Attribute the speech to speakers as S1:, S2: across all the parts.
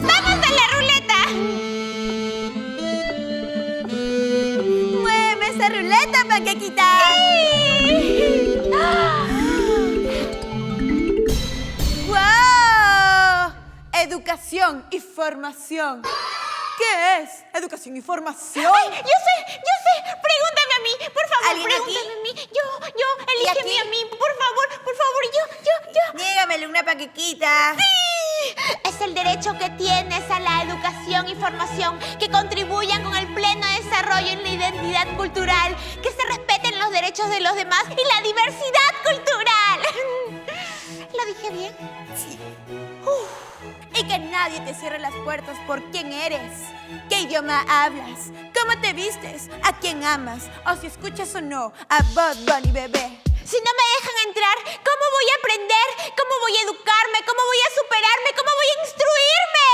S1: ¡Vamos a la ruleta!
S2: ¡Mueve esa ruleta, Panquequita!
S1: ¡Sí!
S2: ¡Wow! Educación y formación. ¿Qué es educación y formación?
S1: ¡Ay, yo sé! Pregúntame a mí, por favor,
S2: ¿Alguien
S1: pregúntame
S2: aquí?
S1: a mí. Yo, elígeme
S2: aquí?
S1: a mí, por favor, yo.
S2: Dígamele una Panquequita.
S1: ¡Sí! Es el derecho que tienes a la educación y formación que contribuyan con el pleno desarrollo en la identidad cultural, que se respeten los derechos de los demás y la diversidad cultural. ¿Lo dije bien?
S2: Sí. Y que nadie te cierre las puertas por quién eres, qué idioma hablas, cómo te vistes, a quién amas, o si escuchas o no a Bad Bunny, bebé.
S1: Si no me dejan entrar, ¿cómo voy a aprender? ¿Cómo voy a educarme? ¿Cómo voy a superarme? ¿Cómo voy a instruirme?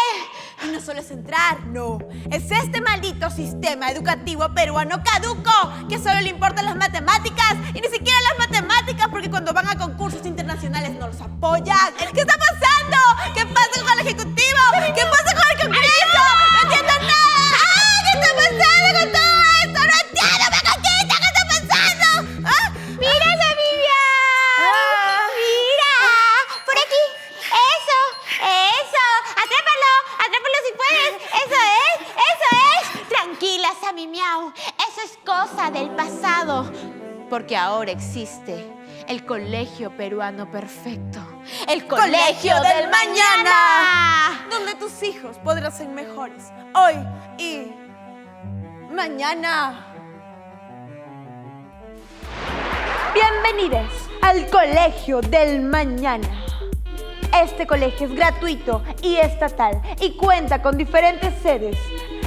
S2: Y no solo es entrar, no. Es este maldito sistema educativo peruano caduco que solo le importan las matemáticas y ni siquiera las matemáticas porque cuando van a concursos internacionales no los apoyan. ¿Qué está pasando? ¿Qué pasa con el Ejecutivo? ¿Qué pasa con el Congreso? ¡No entiendo nada! ¡Ah! ¿Qué está pasando con todo esto? ¡No entiendo, Panquequita! ¿Qué está pasando? ¿Ah?
S1: ¡Mira, Samivia!
S2: Ah.
S1: ¡Mira! ¡Por aquí! ¡Eso! ¡Atrápalo si puedes! ¡Eso es! Tranquila, Sami Miau. Eso es cosa del pasado. Porque ahora existe el Colegio Peruano Perfecto. ¡El Colegio del Mañana!
S2: Donde tus hijos podrán ser mejores hoy y mañana. Bienvenidos al Colegio del Mañana. Este colegio es gratuito y estatal y cuenta con diferentes sedes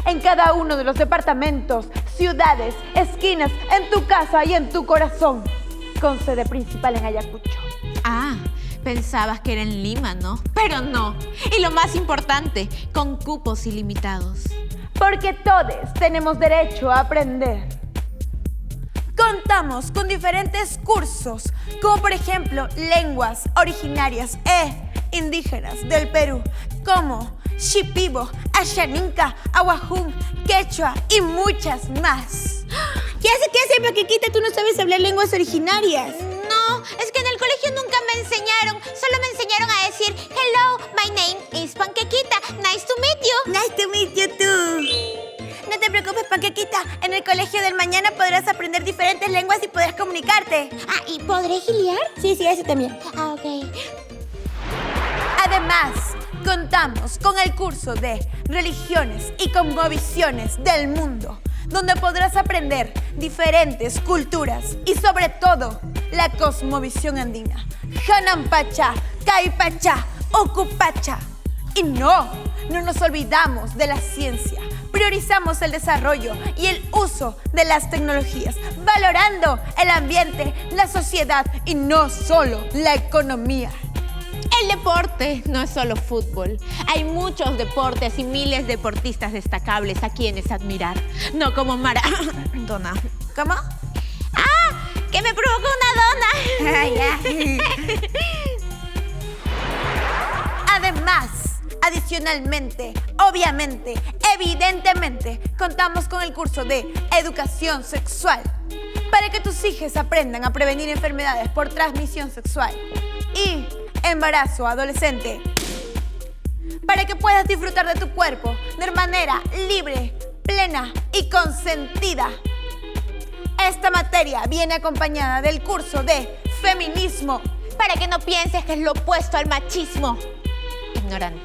S2: en cada uno de los departamentos, ciudades, esquinas, en tu casa y en tu corazón, con sede principal en Ayacucho.
S1: Ah, pensabas que era en Lima, ¿no? Pero no. Y lo más importante, con cupos ilimitados.
S2: Porque todos tenemos derecho a aprender. Contamos con diferentes cursos, como por ejemplo lenguas originarias e indígenas del Perú, como Shipibo, Ashaninka, Awajún, Quechua y muchas más. ¿Qué hace, Panquequita? ¿Tú no sabes hablar lenguas originarias?
S1: No, es que en el colegio nunca me enseñaron. Solo me enseñaron a decir, hello, my name is Panquequita. Nice to meet you.
S2: Nice to meet you too. No te preocupes, Panquequita. En el Colegio del Mañana podrás aprender diferentes lenguas y podrás comunicarte.
S1: Ah, ¿y podré giliar?
S2: Sí, eso también.
S1: Ah, ok.
S2: Además, contamos con el curso de Religiones y Cosmovisiones del Mundo, donde podrás aprender diferentes culturas y sobre todo la cosmovisión andina. Hanampacha, Caipacha, Ocupacha. Y no nos olvidamos de la ciencia. Priorizamos el desarrollo y el uso de las tecnologías, valorando el ambiente, la sociedad y no solo la economía.
S1: El deporte no es solo fútbol. Hay muchos deportes y miles de deportistas destacables a quienes admirar. No como Maradona.
S2: ¿Cómo?
S1: ¡Ah! ¡Que me provocó una dona!
S2: Además, adicionalmente, obviamente, evidentemente, contamos con el curso de Educación Sexual para que tus hijos aprendan a prevenir enfermedades por transmisión sexual y embarazo adolescente, para que puedas disfrutar de tu cuerpo de manera libre, plena y consentida. Esta materia viene acompañada del curso de Feminismo,
S1: para que no pienses que es lo opuesto al machismo. Ignorante.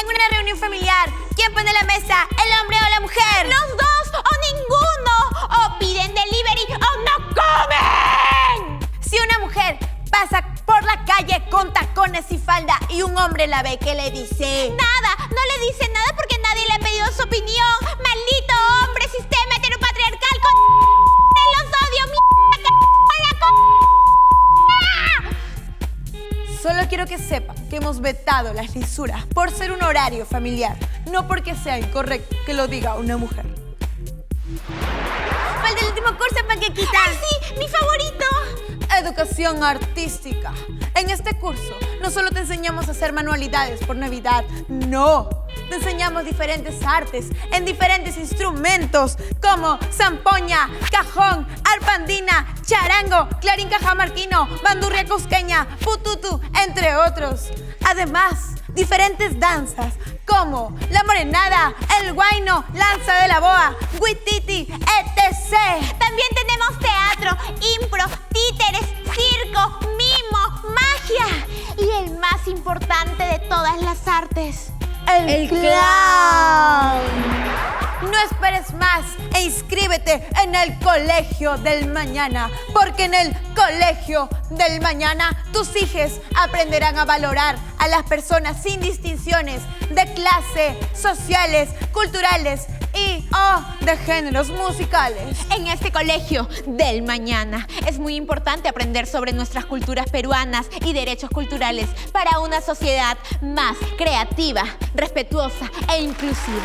S2: En una reunión familiar, ¿quién pone la mesa? ¿El hombre o la mujer?
S1: ¡Los dos o ninguno! ¡O piden delivery o no comen!
S2: Si una mujer pasa por la calle con tacones y falda y un hombre la ve, ¿qué le dice?
S1: Nada, no le dice nada porque nadie le ha pedido su opinión. ¡Maldito hombre, sistema heteropatriarcal! ¡Los odio,
S2: Solo quiero que sepan que hemos vetado las lisuras por ser un horario familiar, no porque sea incorrecto que lo diga una mujer. Falta el último curso, Panquequita.
S1: ¡Ay, sí! ¡Mi favorito!
S2: educación artística. En este curso no solo te enseñamos a hacer manualidades por Navidad, no. Te enseñamos diferentes artes en diferentes instrumentos como zampoña, cajón, arpandina, charango, clarín cajamarquino, bandurria cusqueña, pututu, entre otros. Además, diferentes danzas como la morenada, el guayno, lanza de la boa, huititi, etc.
S1: También tenemos teatro, impro, títeres, circo, mimo, magia y el más importante de todas las artes,
S2: el clown. No esperes más e inscríbete en el Colegio del Mañana, porque en el Colegio del Mañana tus hijos aprenderán a valorar a las personas sin distinciones de clase, sociales, culturales y de géneros musicales.
S1: En este Colegio del Mañana es muy importante aprender sobre nuestras culturas peruanas y derechos culturales para una sociedad más creativa, respetuosa e inclusiva.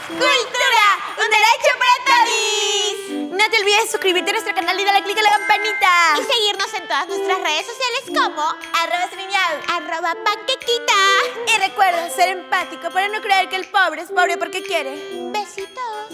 S2: ¡Cultura! ¡Un derecho para todos! No te olvides de suscribirte a nuestro canal y darle click a la campanita.
S1: Y seguirnos en todas nuestras redes sociales como
S2: @semimiau,
S1: @panquequita.
S2: Y recuerda ser empático para no creer que el pobre es pobre porque quiere.
S1: Besitos.